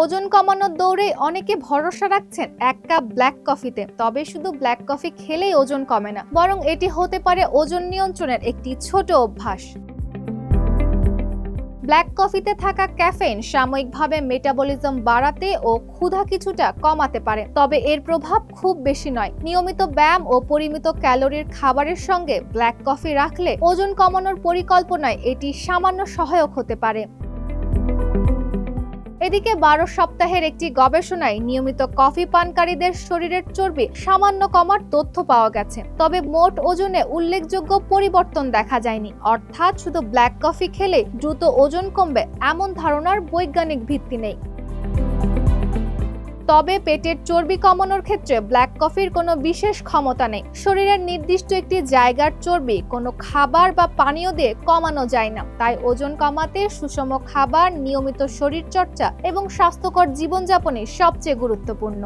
ওজন কমানোর দৌড়ে অনেকে ভরসা রাখছেন এক কাপ ব্ল্যাক কফিতে। তবে শুধু ব্ল্যাক কফি খেলেই ওজন কমে না, বরং এটি হতে পারে ওজন নিয়ন্ত্রণের একটি ছোট অভ্যাস। ব্ল্যাক কফিতে থাকা ক্যাফেইন সাময়িকভাবে মেটাবলিজম বাড়াতে ও ক্ষুধা কিছুটা কমাতে পারে, তবে এর প্রভাব খুব বেশি নয়। নিয়মিত ব্যায়াম ও পরিমিত ক্যালোরির খাবারের সঙ্গে ব্ল্যাক কফি রাখলে ওজন কমানোর পরিকল্পনায় এটি সামান্য সহায়ক হতে পারে। এদিকে 12 সপ্তাহের একটি গবেষণায় নিয়মিত কফি পানকারীদের শরীরের চর্বি সামান্য কমার তথ্য পাওয়া গেছে, তবে মোট ওজনে উল্লেখযোগ্য পরিবর্তন দেখা যায়নি। অর্থাৎ শুধু ব্ল্যাক কফি খেলে দ্রুত ওজন কমবে এমন ধারণার বৈজ্ঞানিক ভিত্তি নেই। তবে পেটের চর্বি কমানোর ক্ষেত্রে ব্ল্যাক কফির কোনো বিশেষ ক্ষমতা নেই। শরীরের নির্দিষ্ট একটি জায়গার চর্বি কোনো খাবার বা পানীয় দিয়ে কমানো যায় না। তাই ওজন কমাতে সুষম খাবার, নিয়মিত শরীরচর্চা এবং স্বাস্থ্যকর জীবনযাপনই সবচেয়ে গুরুত্বপূর্ণ।